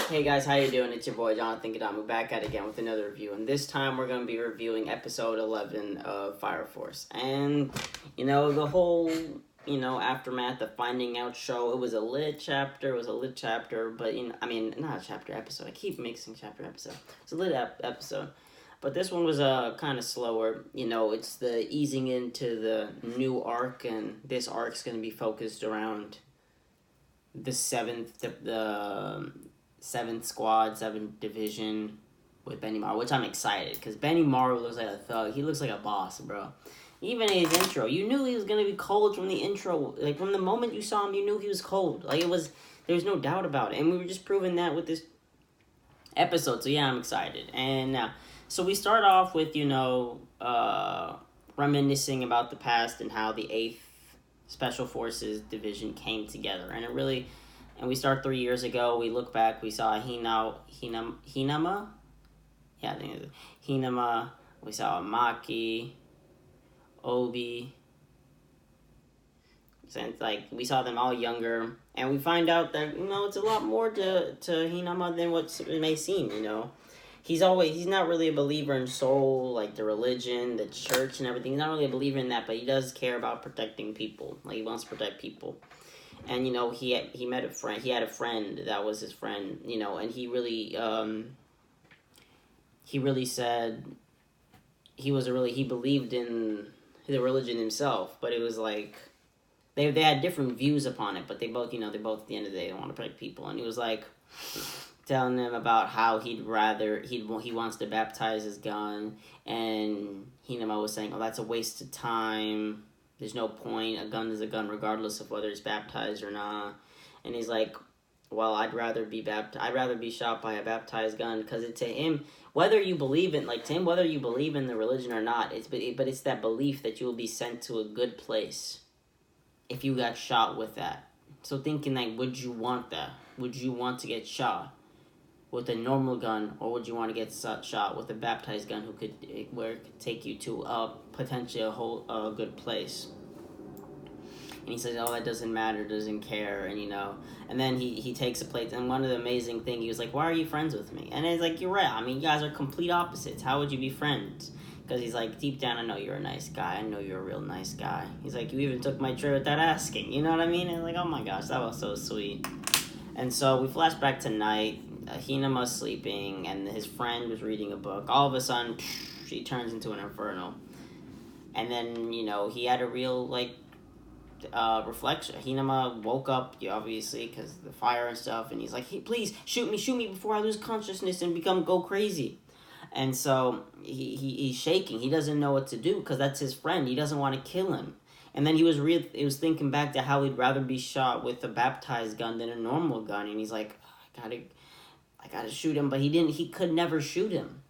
Hey guys, how you doing? It's your boy Jonathan Gadamu back at it again with another review, and this time we're going to be reviewing episode 11 of Fire Force. And, the whole, aftermath, the finding out show, it was a lit chapter, but, not a chapter, episode. I keep mixing chapter episode. It's a lit episode. But this one was kind of slower. It's the easing into the new arc, and this arc's going to be focused around the seventh squad, 7th division with Benimaru, which I'm excited because Benimaru looks like a thug. He looks like a boss, bro. Even in his intro, you knew he was gonna be cold from the intro. Like from the moment you saw him, you knew he was cold. There's no doubt about it, and we were just proving that with this episode. So yeah, I'm excited. And so we start off with reminiscing about the past and how the 8th Special Forces Division came together, and we start 3 years ago. We look back. We saw Hinama. Yeah, I think it's Hinama. We saw Maki, Obi. Since we saw them all younger, and we find out that it's a lot more to Hinama than what it may seem. He's not really a believer in soul, like the religion, the church, and everything. He's not really a believer in that, but he does care about protecting people. Like he wants to protect people. And he met a friend. He had a friend that was his friend. And he really said he believed in the religion himself. But it was like they had different views upon it. But they both at the end of the day, they want to protect people. And he was like telling them about how he wants to baptize his gun. And Hinama was saying, "Oh, that's a waste of time. There's no point. A gun is a gun regardless of whether it's baptized or not." And he's like, "Well, I'd rather be shot by a baptized gun because to him, whether you believe in the religion or not, it's that belief that you will be sent to a good place if you got shot with that." So thinking would you want that? Would you want to get shot with a normal gun, or would you want to get shot with a baptized gun where it could take you to potentially a good place? And he says, "Oh, that doesn't matter, doesn't care," and then he takes a plate, and one of the amazing things, he was like, "Why are you friends with me?" And it's like, you're right, you guys are complete opposites. How would you be friends? Because he's like, deep down, I know you're a nice guy. I know you're a real nice guy. He's like, you even took my tray without asking. You know what I mean? And like, oh my gosh, that was so sweet. And so we flash back to night. Hinama's sleeping, and his friend was reading a book. All of a sudden, she turns into an inferno. And then, he had a real, reflection. Hinama woke up, obviously, because of the fire and stuff, and he's like, "Hey, please, shoot me before I lose consciousness and go crazy." And so, he's shaking. He doesn't know what to do, because that's his friend. He doesn't want to kill him. And then he was thinking back to how he'd rather be shot with a baptized gun than a normal gun, and he's like, I gotta shoot him, but he could never shoot him.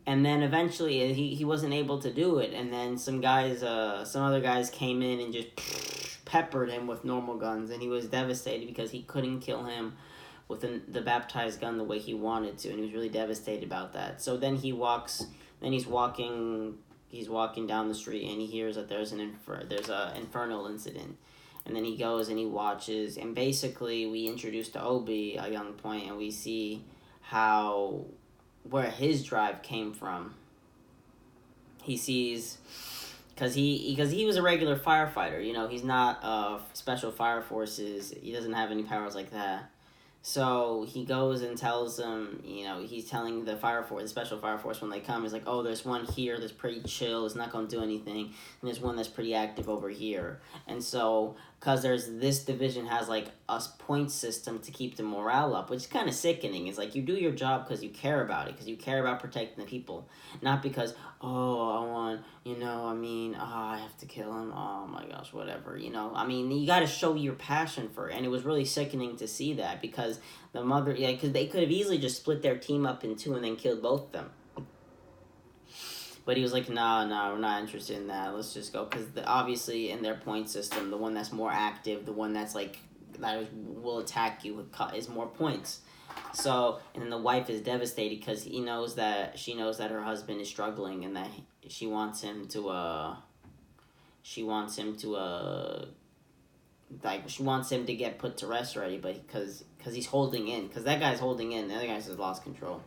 And then eventually he wasn't able to do it, and then some other guys came in and just peppered him with normal guns, and he was devastated because he couldn't kill him with the baptized gun the way he wanted to, and he was really devastated about that. So then he's walking down the street, and he hears that there's an infernal incident. And then he goes and he watches, and basically we introduce to Obi a young point, and we see where his drive came from. He sees, because he was a regular firefighter, he's not special fire forces. He doesn't have any powers like that. So he goes and tells them, he's telling the special fire force when they come, he's like, "Oh, there's one here that's pretty chill, it's not going to do anything, and there's one that's pretty active over here." And so, because this division has a point system to keep the morale up, which is kind of sickening. It's like, you do your job because you care about it, because you care about protecting the people, not because, I have to kill him, oh my gosh, whatever, you got to show your passion for it. And it was really sickening to see that, because the mother, because they could have easily just split their team up in two and then killed both of them. But he was like, nah, we're not interested in that. Let's just go. Because obviously in their point system, the one that's more active, the one that's will attack you is more points. So, and then the wife is devastated because she knows that her husband is struggling, and that she wants him to get put to rest already, but because because he's holding in. Because that guy's holding in. The other guy's just lost control.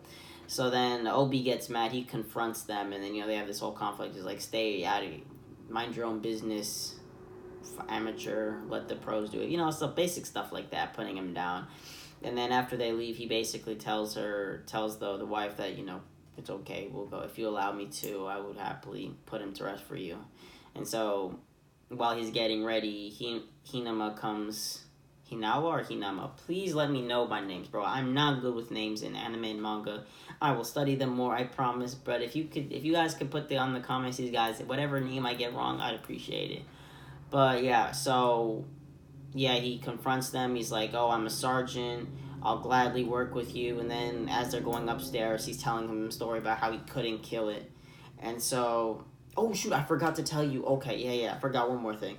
So then Obi gets mad. He confronts them, and then they have this whole conflict. He's like, "Stay out of it. Mind your own business. Amateur. Let the pros do it." So basic stuff like that, putting him down. And then after they leave, he basically tells the wife that it's okay. We'll go if you allow me to. I would happily put him to rest for you. And so while he's getting ready, Hinama comes. Hinawa or Hinama? Please let me know my names, bro. I'm not good with names in anime and manga. I will study them more, I promise. But if you guys could put on the comments, these guys, whatever name I get wrong, I'd appreciate it. But yeah, so yeah, he confronts them. He's like, "Oh, I'm a sergeant. I'll gladly work with you." And then as they're going upstairs, he's telling him a story about how he couldn't kill it. And so, oh shoot, I forgot to tell you. Okay, yeah, I forgot one more thing.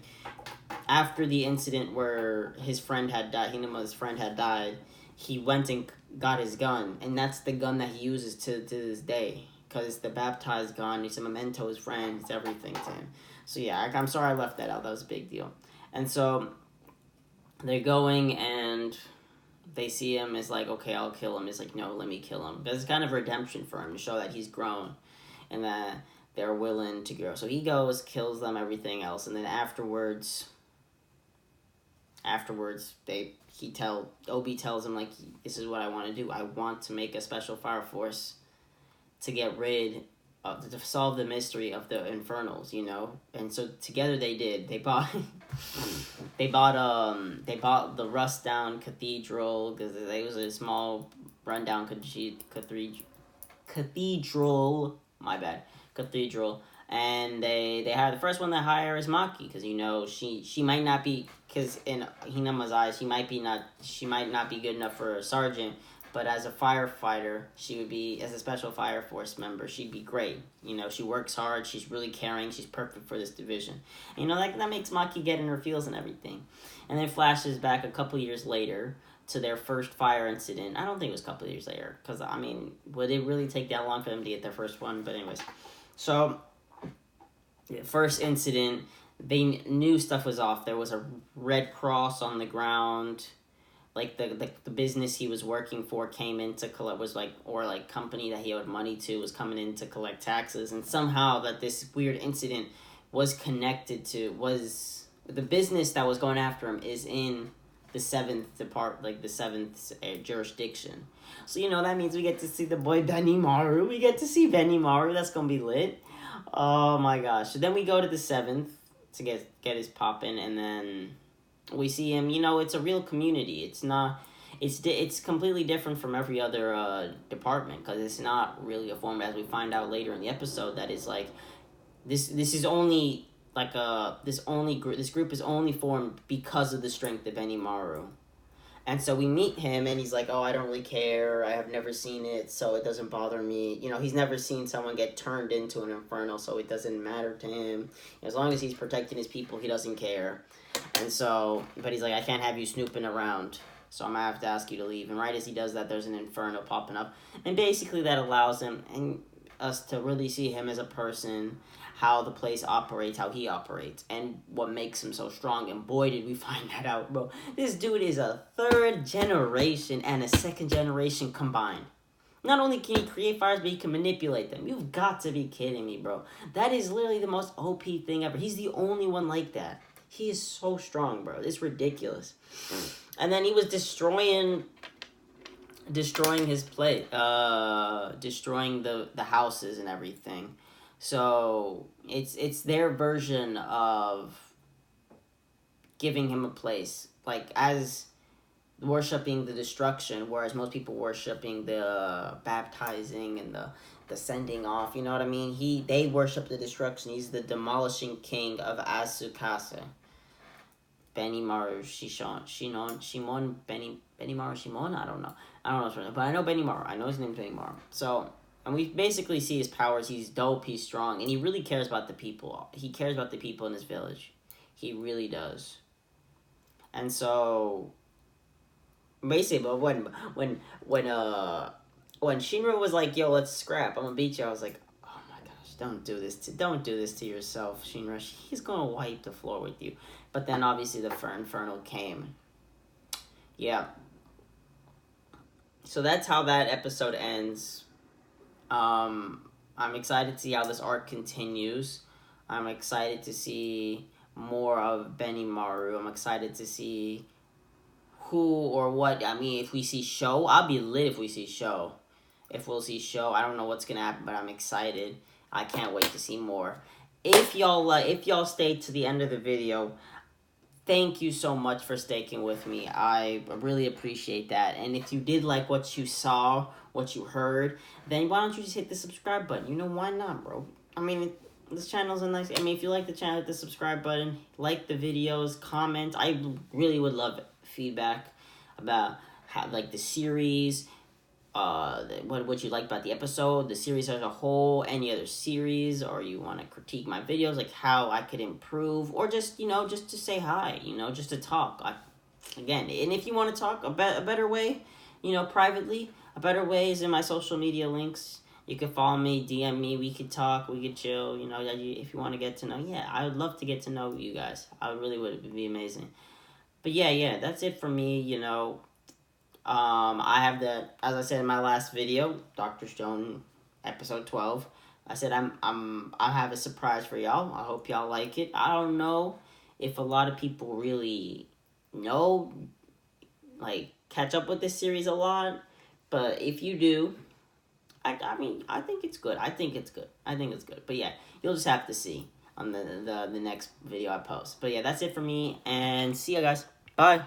After the incident where his friend had died, Hinama's friend had died, he went and got his gun, and that's the gun that he uses to this day, because it's the baptized gun. It's a memento, his friend, it's everything to him. So yeah, I'm sorry I left that out. That was a big deal. And so they're going, and they see him. It's like, okay, I'll kill him. It's like, no, let me kill him. Because it's kind of redemption for him to show that he's grown, and that they're willing to grow. So he goes, kills them, everything else, and then afterwards, Obi tells him, like, this is what I want to do. I want to make a special fire force to get rid of, to solve the mystery of the Infernals, And so together they did. They bought the rust down cathedral, because it was a small rundown cathedral. My bad, cathedral. And they had the first one they hire is Maki, because she might not be, because in Hinama's eyes she might not be good enough for a sergeant, but as a firefighter she would be, as a special fire force member, she'd be great. She works hard, she's really caring, she's perfect for this division. That makes Maki get in her feels and everything. And then flashes back a couple years later to their first fire incident. I don't think it was a couple years later, because would it really take that long for them to get their first one? But anyways, so first incident, they knew stuff was off. There was a red cross on the ground. Like the business he was working for came in to collect, company that he owed money to was coming in to collect taxes, and somehow that this weird incident was connected to, was the business that was going after him is in the 7th department, the 7th jurisdiction. So that means we get to see the boy Benimaru. We get to see Benimaru. That's gonna be lit. Oh my gosh. So then we go to the 7th to get his pop in, and then we see him. It's a real community. It's completely different from every other department, because it's not really a form, as we find out later in the episode, that is like this is only like this group is only formed because of the strength of Benimaru. And so we meet him, and he's like, "Oh, I don't really care. I have never seen it, so it doesn't bother me." He's never seen someone get turned into an infernal, so it doesn't matter to him. As long as he's protecting his people, he doesn't care. And so, but he's like, "I can't have you snooping around, so I'm going to have to ask you to leave." And right as he does that, there's an infernal popping up. And basically that allows him and us to really see him as a person, how the place operates, how he operates, and what makes him so strong. And boy, did we find that out, bro. This dude is a 3rd generation and a 2nd generation combined. Not only can he create fires, but he can manipulate them. You've got to be kidding me, bro. That is literally the most OP thing ever. He's the only one like that. He is so strong, bro. It's ridiculous. And then he was destroying his place, destroying the houses and everything. So it's their version of giving him a place, like as worshiping the destruction, whereas most people worshiping the baptizing and the sending off. You know what I mean? They worship the destruction. He's the demolishing king of Asukase. Benimaru Shimon Benimaru Shimon. I don't know his name, but I know Benimaru. I know his name's Benimaru. So. And we basically see his powers. He's dope, he's strong, and he really cares about the people. He cares about the people in his village. He really does. And so, basically, but when Shinra was like, "Yo, let's scrap, I'm gonna beat you," I was like, "Oh my gosh, don't do this to yourself, Shinra. He's gonna wipe the floor with you." But then obviously the Infernal came. Yeah. So that's how that episode ends. I'm excited to see how this arc continues. I'm excited to see more of Benimaru. I'm excited to see who or what. I mean, if we see Show, I'll be lit if we see Show. If we'll see Show, I don't know what's gonna happen, but I'm excited. I can't wait to see more. If y'all stayed to the end of the video, thank you so much for sticking with me. I really appreciate that. And if you did like what you saw, what you heard, then why don't you just hit the subscribe button? You know, why not, bro? I mean, this channel's a nice... I mean, if you like the channel, hit the subscribe button. Like the videos, comment. I really would love feedback about how, like, the series, what you like about the episode, the series as a whole, any other series, or you want to critique my videos, like how I could improve, or just, just to say hi, just to talk. Again, and if you want to talk a better way, privately, a better way is in my social media links. You can follow me, DM me, we could talk, we could chill, if you want to get to know. Yeah, I would love to get to know you guys. I really would. It would be amazing. But yeah, that's it for me, I have as I said in my last video, Dr. Stone, episode 12. I said I have a surprise for y'all. I hope y'all like it. I don't know if a lot of people really catch up with this series a lot, but if you do, I mean, I think it's good. I think it's good. But yeah, you'll just have to see on the next video I post. But yeah, that's it for me, and see you guys. Bye.